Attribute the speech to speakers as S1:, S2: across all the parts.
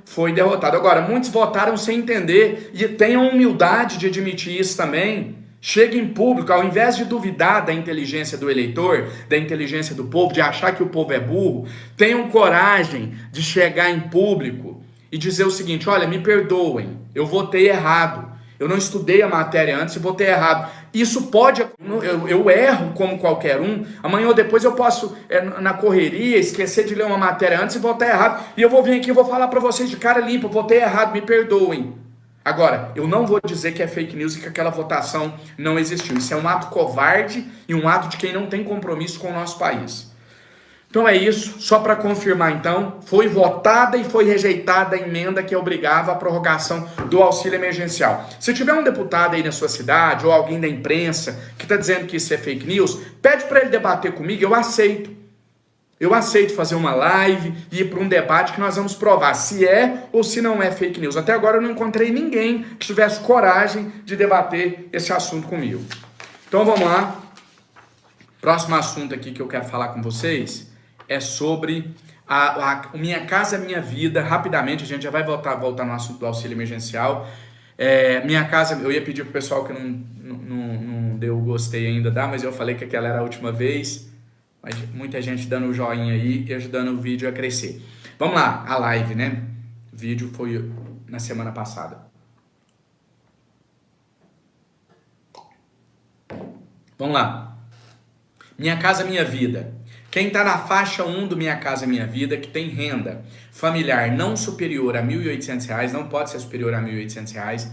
S1: foi derrotado. Agora, muitos votaram sem entender e tenham humildade de admitir isso também. Chegue em público, ao invés de duvidar da inteligência do eleitor, da inteligência do povo, de achar que o povo é burro, tenham coragem de chegar em público e dizer o seguinte: olha, me perdoem, eu votei errado, eu não estudei a matéria antes e votei errado. Isso pode, eu erro como qualquer um, amanhã ou depois eu posso, na correria, esquecer de ler uma matéria antes e votar errado, e eu vou vir aqui e vou falar para vocês de cara limpa, eu votei errado, me perdoem. Agora, eu não vou dizer que é fake news e que aquela votação não existiu. Isso é um ato covarde e um ato de quem não tem compromisso com o nosso país. Então é isso, só para confirmar então, foi votada e foi rejeitada a emenda que obrigava a prorrogação do auxílio emergencial. Se tiver um deputado aí na sua cidade ou alguém da imprensa que está dizendo que isso é fake news, pede para ele debater comigo, eu aceito. Eu aceito fazer uma live e ir para um debate que nós vamos provar se é ou se não é fake news. Até agora eu não encontrei ninguém que tivesse coragem de debater esse assunto comigo. Então vamos lá. Próximo assunto aqui que eu quero falar com vocês é sobre a Minha Casa Minha Vida. Rapidamente, a gente já vai voltar no assunto do auxílio emergencial. Minha Casa, eu ia pedir pro pessoal que não deu gostei ainda, mas eu falei que aquela era a última vez. Mas muita gente dando o joinha aí e ajudando o vídeo a crescer. Vamos lá, a live, né? O vídeo foi na semana passada. Vamos lá. Minha Casa Minha Vida. Quem está na faixa 1 do Minha Casa Minha Vida, que tem renda familiar não superior a R$ 1.800, não pode ser superior a R$ 1.800,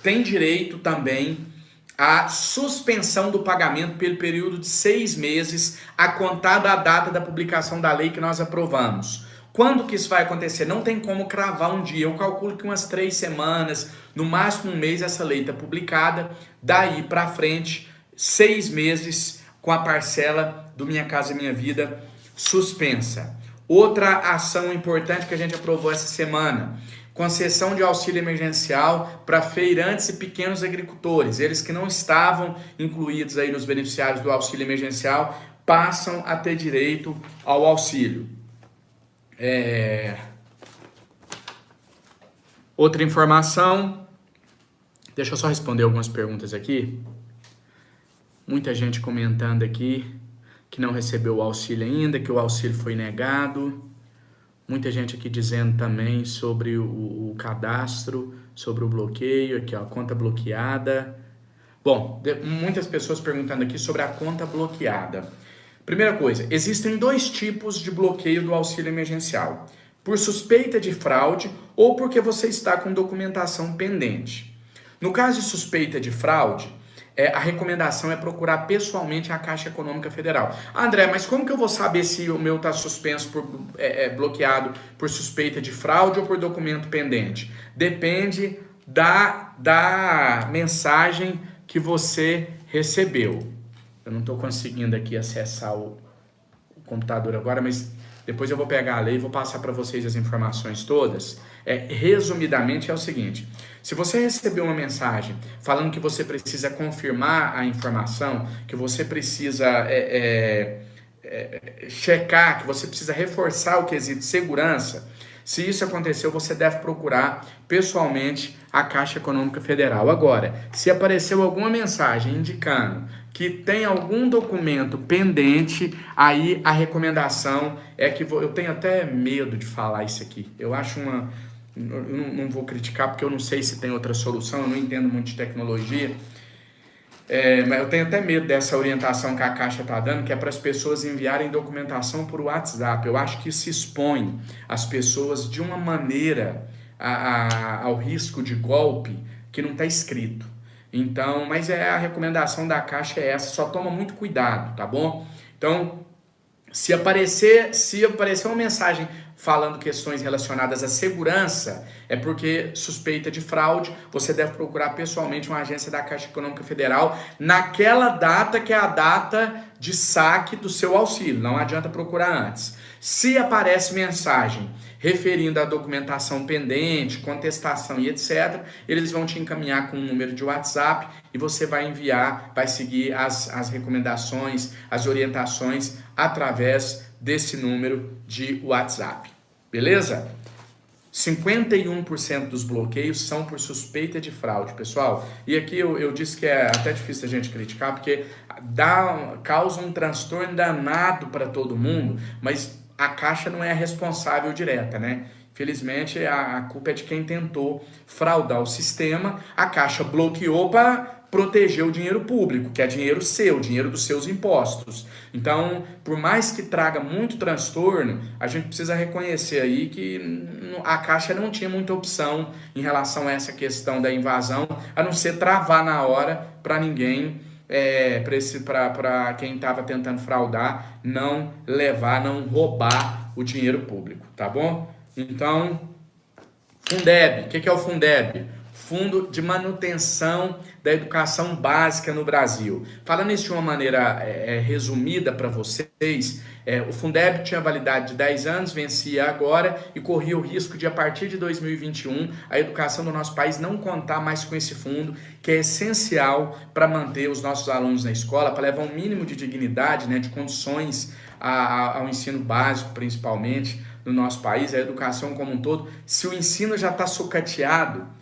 S1: tem direito também a suspensão do pagamento pelo período de 6 meses, a contar da data da publicação da lei que nós aprovamos. Quando que isso vai acontecer? Não tem como cravar um dia. Eu calculo que umas 3 semanas, no máximo um mês, essa lei está publicada. Daí para frente, 6 meses com a parcela do Minha Casa Minha Vida suspensa. Outra ação importante que a gente aprovou essa semana: concessão de auxílio emergencial para feirantes e pequenos agricultores. Eles que não estavam incluídos aí nos beneficiários do auxílio emergencial passam a ter direito ao auxílio. Outra informação, deixa eu só responder algumas perguntas aqui. Muita gente comentando aqui que não recebeu o auxílio ainda, que o auxílio foi negado. Muita gente aqui dizendo também sobre o cadastro, sobre o bloqueio, aqui ó, conta bloqueada. Bom, muitas pessoas perguntando aqui sobre a conta bloqueada. Primeira coisa, existem 2 tipos de bloqueio do auxílio emergencial: por suspeita de fraude ou porque você está com documentação pendente. No caso de suspeita de fraude, a recomendação é procurar pessoalmente a Caixa Econômica Federal. André, mas como que eu vou saber se o meu está suspenso, bloqueado por suspeita de fraude ou por documento pendente? Depende da mensagem que você recebeu. Eu não estou conseguindo aqui acessar o computador agora, mas depois eu vou pegar a lei e vou passar para vocês as informações todas. Resumidamente é o seguinte: se você recebeu uma mensagem falando que você precisa confirmar a informação, que você precisa checar, que você precisa reforçar o quesito segurança, se isso aconteceu, você deve procurar pessoalmente a Caixa Econômica Federal. Agora, se apareceu alguma mensagem indicando que tem algum documento pendente, aí a recomendação é que... Eu tenho até medo de falar isso aqui. Eu acho eu não vou criticar porque eu não sei se tem outra solução, eu não entendo muito de tecnologia. Mas eu tenho até medo dessa orientação que a Caixa está dando, que é para as pessoas enviarem documentação por WhatsApp. Eu acho que isso expõe as pessoas de uma maneira ao risco de golpe que não está escrito. Então, mas a recomendação da Caixa é essa, só toma muito cuidado, tá bom? Então, se aparecer uma mensagem falando questões relacionadas à segurança, é porque suspeita de fraude, você deve procurar pessoalmente uma agência da Caixa Econômica Federal naquela data que é a data de saque do seu auxílio, não adianta procurar antes. Se aparece mensagem referindo a documentação pendente, contestação e etc., eles vão te encaminhar com um número de WhatsApp e você vai enviar, vai seguir as recomendações, as orientações através desse número de WhatsApp. Beleza? 51% dos bloqueios são por suspeita de fraude, pessoal. E aqui eu disse que é até difícil a gente criticar, porque causa um transtorno danado para todo mundo, mas a Caixa não é a responsável direta, né? Felizmente, a culpa é de quem tentou fraudar o sistema. A Caixa bloqueou para proteger o dinheiro público, que é dinheiro seu, dinheiro dos seus impostos. Então, por mais que traga muito transtorno, a gente precisa reconhecer aí que a Caixa não tinha muita opção em relação a essa questão da invasão, a não ser travar na hora para ninguém, para quem estava tentando fraudar, não levar, não roubar o dinheiro público, tá bom? Então, Fundeb, o que é o Fundeb? Fundo de Manutenção da Educação Básica no Brasil. Falando isso de uma maneira resumida para vocês, o Fundeb tinha validade de 10 anos, vencia agora e corria o risco de, a partir de 2021, a educação do nosso país não contar mais com esse fundo, que é essencial para manter os nossos alunos na escola, para levar um mínimo de dignidade, né, de condições ao ensino básico, principalmente, no nosso país, a educação como um todo. Se o ensino já está sucateado,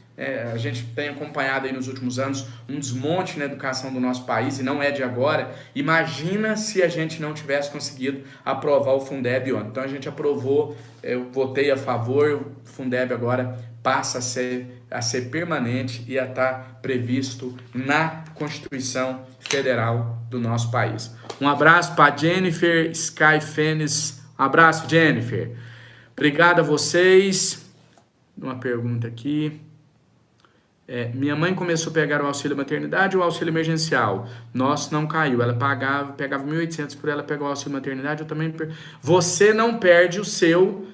S1: a gente tem acompanhado aí nos últimos anos um desmonte na educação do nosso país, e não é de agora. Imagina se a gente não tivesse conseguido aprovar o Fundeb ontem. Então a gente aprovou, eu votei a favor, o Fundeb agora passa a ser permanente e a estar previsto na Constituição Federal do nosso país. Um abraço para Jennifer Sky Fênix. Um abraço, Jennifer. Obrigado a vocês. Uma pergunta aqui. Minha mãe começou a pegar o auxílio maternidade ou o auxílio emergencial. Nosso não caiu. Ela pegava 1.800 por ela pegar o auxílio maternidade. Eu também Você não perde o seu,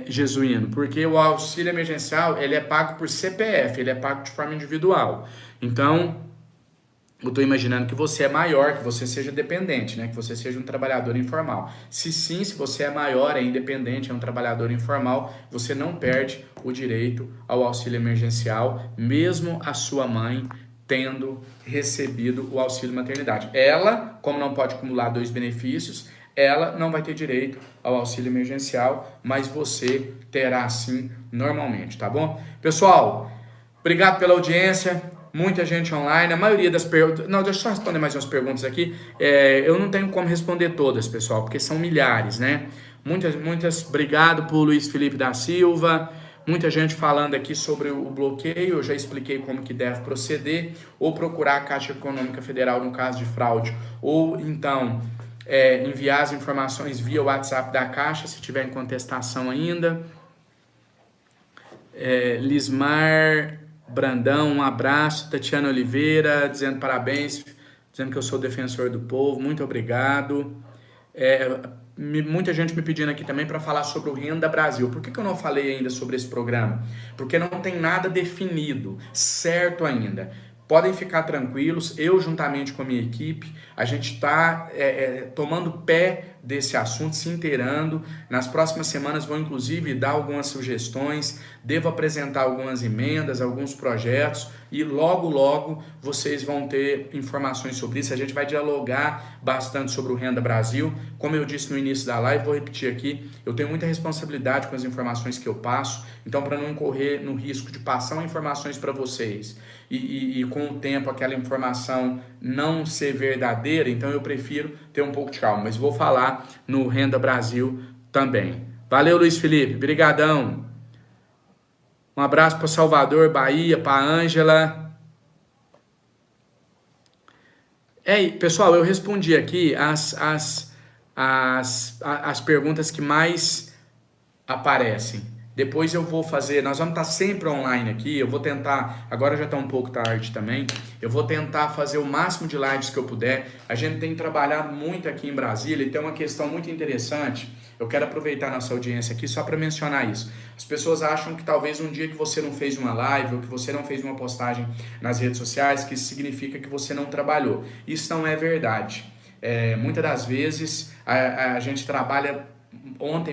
S1: Jesuíno, porque o auxílio emergencial ele é pago por CPF, ele é pago de forma individual. Então, eu estou imaginando que você é maior, que você seja dependente, né? Que você seja um trabalhador informal. Se você é maior, é independente, é um trabalhador informal, você não perde o direito ao auxílio emergencial, mesmo a sua mãe tendo recebido o auxílio maternidade. Ela, como não pode acumular 2 benefícios, ela não vai ter direito ao auxílio emergencial, mas você terá sim normalmente, tá bom? Pessoal, obrigado pela audiência. Muita gente online, a maioria das perguntas... Não, deixa eu só responder mais umas perguntas aqui. Eu não tenho como responder todas, pessoal, porque são milhares, né? Muitas... Obrigado por Luiz Felipe da Silva. Muita gente falando aqui sobre o bloqueio. Eu já expliquei como que deve proceder. Ou procurar a Caixa Econômica Federal no caso de fraude. Ou, então, enviar as informações via WhatsApp da Caixa, se tiver em contestação ainda. Lismar... Brandão, um abraço. Tatiana Oliveira, dizendo parabéns, dizendo que eu sou defensor do povo, muito obrigado. Muita gente me pedindo aqui também para falar sobre o Renda Brasil. Por que eu não falei ainda sobre esse programa? Porque não tem nada definido, certo ainda. Podem ficar tranquilos, eu juntamente com a minha equipe, a gente está tomando pé desse assunto, se inteirando. Nas próximas semanas vou inclusive dar algumas sugestões, devo apresentar algumas emendas, alguns projetos e logo vocês vão ter informações sobre isso. A gente vai dialogar bastante sobre o Renda Brasil. Como eu disse no início da live, vou repetir aqui, eu tenho muita responsabilidade com as informações que eu passo, então para não correr no risco de passar informações para vocês e com o tempo aquela informação não ser verdadeira, então eu prefiro ter um pouco de calma, mas vou falar no Renda Brasil também. Valeu, Luiz Felipe, brigadão. Um abraço para Salvador, Bahia, para Ângela. Pessoal, eu respondi aqui as perguntas que mais aparecem. Depois eu vou fazer, nós vamos estar sempre online aqui, eu vou tentar, agora já está um pouco tarde também, eu vou tentar fazer o máximo de lives que eu puder. A gente tem trabalhado muito aqui em Brasília e tem uma questão muito interessante, eu quero aproveitar a nossa audiência aqui só para mencionar isso. As pessoas acham que talvez um dia que você não fez uma live ou que você não fez uma postagem nas redes sociais, que isso significa que você não trabalhou. Isso não é verdade. Muitas das vezes a gente trabalha ontem,